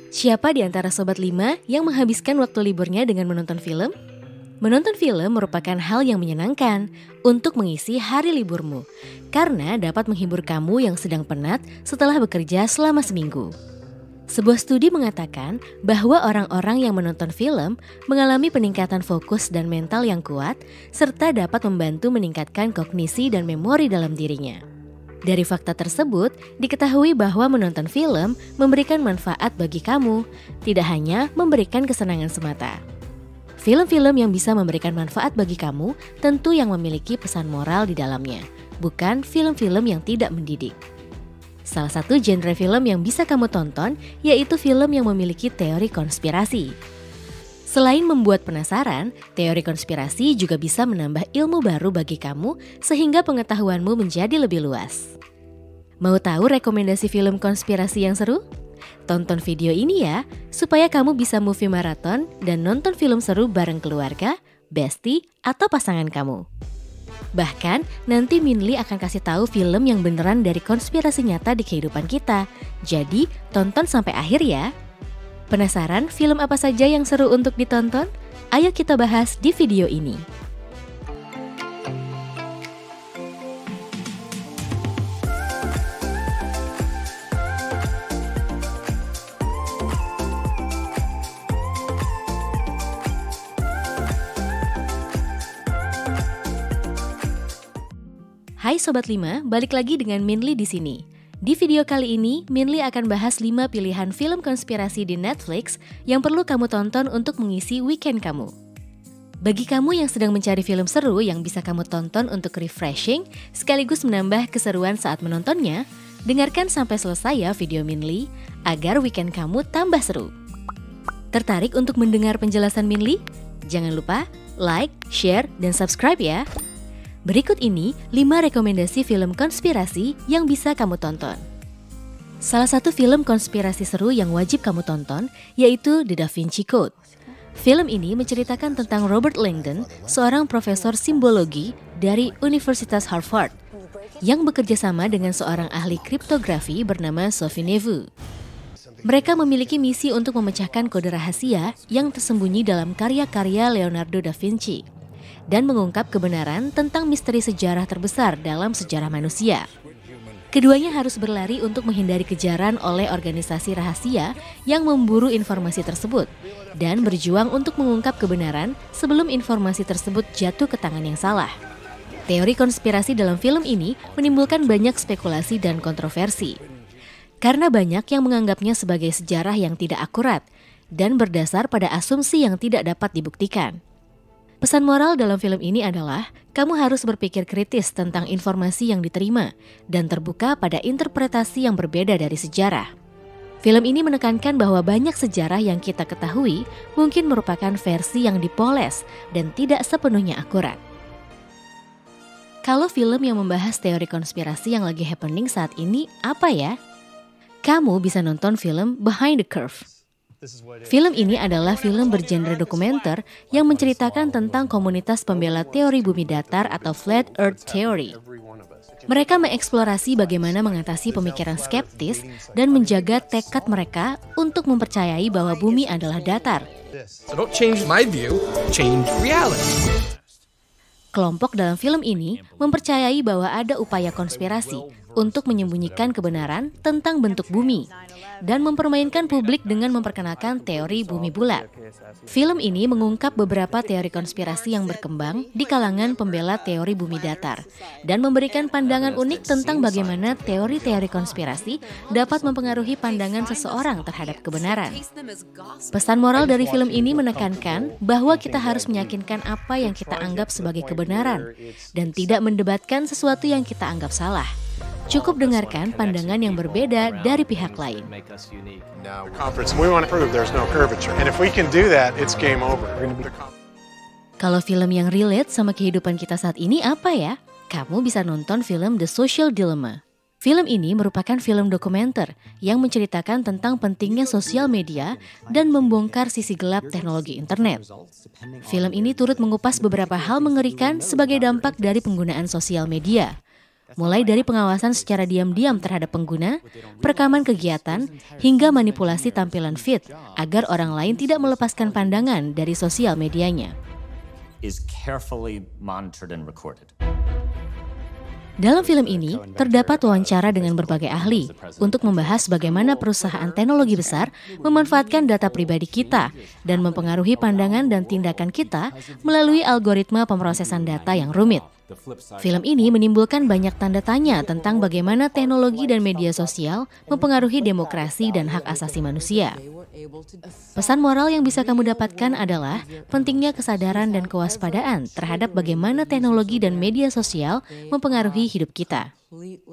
Siapa di antara Sobat 5 yang menghabiskan waktu liburnya dengan menonton film? Menonton film merupakan hal yang menyenangkan untuk mengisi hari liburmu, karena dapat menghibur kamu yang sedang penat setelah bekerja selama seminggu. Sebuah studi mengatakan bahwa orang-orang yang menonton film mengalami peningkatan fokus dan mental yang kuat, serta dapat membantu meningkatkan kognisi dan memori dalam dirinya. Dari fakta tersebut, diketahui bahwa menonton film memberikan manfaat bagi kamu, tidak hanya memberikan kesenangan semata. Film-film yang bisa memberikan manfaat bagi kamu tentu yang memiliki pesan moral di dalamnya, bukan film-film yang tidak mendidik. Salah satu genre film yang bisa kamu tonton yaitu film yang memiliki teori konspirasi. Selain membuat penasaran, teori konspirasi juga bisa menambah ilmu baru bagi kamu sehingga pengetahuanmu menjadi lebih luas. Mau tahu rekomendasi film konspirasi yang seru? Tonton video ini ya, supaya kamu bisa movie marathon dan nonton film seru bareng keluarga, bestie, atau pasangan kamu. Bahkan, nanti Minli akan kasih tahu film yang beneran dari konspirasi nyata di kehidupan kita. Jadi, tonton sampai akhir ya. Penasaran film apa saja yang seru untuk ditonton? Ayo kita bahas di video ini. Hai Sobat 5, balik lagi dengan Minli di sini. Di video kali ini, Minli akan bahas 5 pilihan film konspirasi di Netflix yang perlu kamu tonton untuk mengisi weekend kamu. Bagi kamu yang sedang mencari film seru yang bisa kamu tonton untuk refreshing, sekaligus menambah keseruan saat menontonnya, dengarkan sampai selesai ya video Minli, agar weekend kamu tambah seru. Tertarik untuk mendengar penjelasan Minli? Jangan lupa like, share, dan subscribe ya! Berikut ini 5 rekomendasi film konspirasi yang bisa kamu tonton. Salah satu film konspirasi seru yang wajib kamu tonton yaitu The Da Vinci Code. Film ini menceritakan tentang Robert Langdon, seorang profesor simbologi dari Universitas Harvard, yang bekerja sama dengan seorang ahli kriptografi bernama Sophie Neveu. Mereka memiliki misi untuk memecahkan kode rahasia yang tersembunyi dalam karya-karya Leonardo da Vinci dan mengungkap kebenaran tentang misteri sejarah terbesar dalam sejarah manusia. Keduanya harus berlari untuk menghindari kejaran oleh organisasi rahasia yang memburu informasi tersebut dan berjuang untuk mengungkap kebenaran sebelum informasi tersebut jatuh ke tangan yang salah. Teori konspirasi dalam film ini menimbulkan banyak spekulasi dan kontroversi, karena banyak yang menganggapnya sebagai sejarah yang tidak akurat dan berdasar pada asumsi yang tidak dapat dibuktikan. Pesan moral dalam film ini adalah, kamu harus berpikir kritis tentang informasi yang diterima dan terbuka pada interpretasi yang berbeda dari sejarah. Film ini menekankan bahwa banyak sejarah yang kita ketahui mungkin merupakan versi yang dipoles dan tidak sepenuhnya akurat. Kalau film yang membahas teori konspirasi yang lagi happening saat ini, apa ya? Kamu bisa nonton film Behind the Curve. Film ini adalah film bergenre dokumenter yang menceritakan tentang komunitas pembela teori bumi datar atau Flat Earth Theory. Mereka mengeksplorasi bagaimana mengatasi pemikiran skeptis dan menjaga tekad mereka untuk mempercayai bahwa bumi adalah datar. Don't change my view, change reality. Kelompok dalam film ini mempercayai bahwa ada upaya konspirasi untuk menyembunyikan kebenaran tentang bentuk bumi dan mempermainkan publik dengan memperkenalkan teori bumi bulat. Film ini mengungkap beberapa teori konspirasi yang berkembang di kalangan pembela teori bumi datar dan memberikan pandangan unik tentang bagaimana teori-teori konspirasi dapat mempengaruhi pandangan seseorang terhadap kebenaran. Pesan moral dari film ini menekankan bahwa kita harus meyakinkan apa yang kita anggap sebagai kebenaran dan tidak mendebatkan sesuatu yang kita anggap salah. Cukup dengarkan pandangan yang berbeda dari pihak lain. Kalau film yang relate sama kehidupan kita saat ini apa ya? Kamu bisa nonton film The Social Dilemma. Film ini merupakan film dokumenter yang menceritakan tentang pentingnya sosial media dan membongkar sisi gelap teknologi internet. Film ini turut mengupas beberapa hal mengerikan sebagai dampak dari penggunaan sosial media, mulai dari pengawasan secara diam-diam terhadap pengguna, perekaman kegiatan, hingga manipulasi tampilan feed agar orang lain tidak melepaskan pandangan dari sosial medianya. Dalam film ini, terdapat wawancara dengan berbagai ahli untuk membahas bagaimana perusahaan teknologi besar memanfaatkan data pribadi kita dan mempengaruhi pandangan dan tindakan kita melalui algoritma pemrosesan data yang rumit. Film ini menimbulkan banyak tanda tanya tentang bagaimana teknologi dan media sosial mempengaruhi demokrasi dan hak asasi manusia. Pesan moral yang bisa kamu dapatkan adalah pentingnya kesadaran dan kewaspadaan terhadap bagaimana teknologi dan media sosial mempengaruhi hidup kita.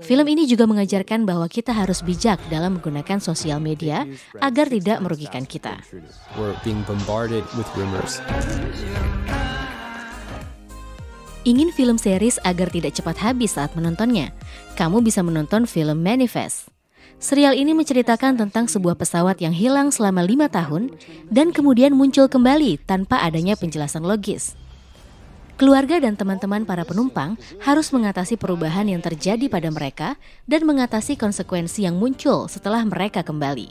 Film ini juga mengajarkan bahwa kita harus bijak dalam menggunakan sosial media agar tidak merugikan kita. Ingin film series agar tidak cepat habis saat menontonnya? Kamu bisa menonton film Manifest. Serial ini menceritakan tentang sebuah pesawat yang hilang selama 5 tahun dan kemudian muncul kembali tanpa adanya penjelasan logis. Keluarga dan teman-teman para penumpang harus mengatasi perubahan yang terjadi pada mereka dan mengatasi konsekuensi yang muncul setelah mereka kembali.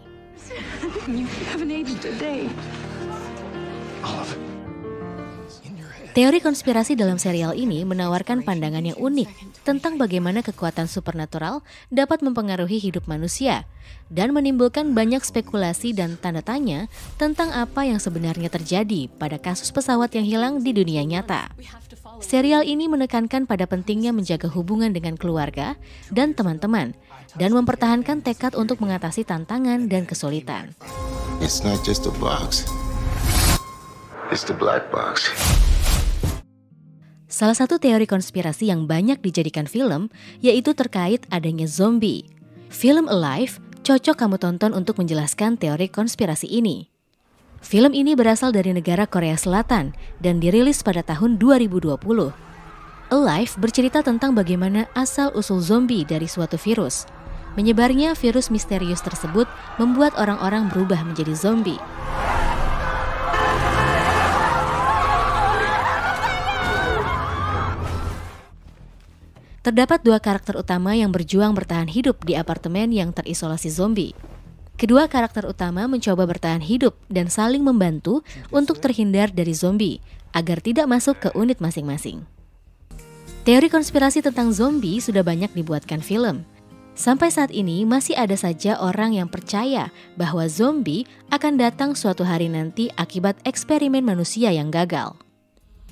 Teori konspirasi dalam serial ini menawarkan pandangan yang unik tentang bagaimana kekuatan supernatural dapat mempengaruhi hidup manusia dan menimbulkan banyak spekulasi dan tanda tanya tentang apa yang sebenarnya terjadi pada kasus pesawat yang hilang di dunia nyata. Serial ini menekankan pada pentingnya menjaga hubungan dengan keluarga dan teman-teman dan mempertahankan tekad untuk mengatasi tantangan dan kesulitan. It's not just a box. It's the black box. Salah satu teori konspirasi yang banyak dijadikan film yaitu terkait adanya zombie. Film Alive cocok kamu tonton untuk menjelaskan teori konspirasi ini. Film ini berasal dari negara Korea Selatan dan dirilis pada tahun 2020. Alive bercerita tentang bagaimana asal-usul zombie dari suatu virus. Menyebarnya virus misterius tersebut membuat orang-orang berubah menjadi zombie. Terdapat 2 karakter utama yang berjuang bertahan hidup di apartemen yang terisolasi zombie. Kedua karakter utama mencoba bertahan hidup dan saling membantu untuk terhindar dari zombie agar tidak masuk ke unit masing-masing. Teori konspirasi tentang zombie sudah banyak dibuatkan film. Sampai saat ini masih ada saja orang yang percaya bahwa zombie akan datang suatu hari nanti akibat eksperimen manusia yang gagal.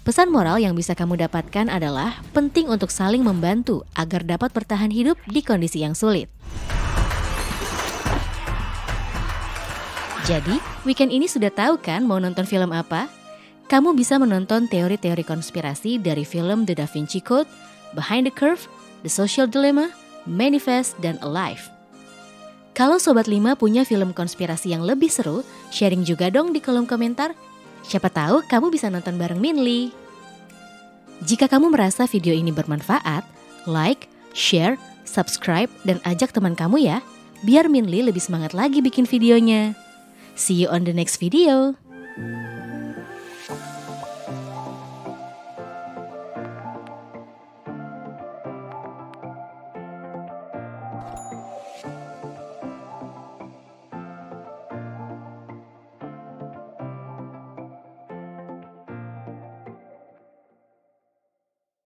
Pesan moral yang bisa kamu dapatkan adalah penting untuk saling membantu agar dapat bertahan hidup di kondisi yang sulit. Jadi, weekend ini sudah tahu kan mau nonton film apa? Kamu bisa menonton teori-teori konspirasi dari film The Da Vinci Code, Behind the Curve, The Social Dilemma, Manifest, dan Alive. Kalau Sobat 5 punya film konspirasi yang lebih seru, sharing juga dong di kolom komentar. Siapa tahu kamu bisa nonton bareng Minli. Jika kamu merasa video ini bermanfaat, like, share, subscribe, dan ajak teman kamu ya, biar Minli lebih semangat lagi bikin videonya. See you on the next video.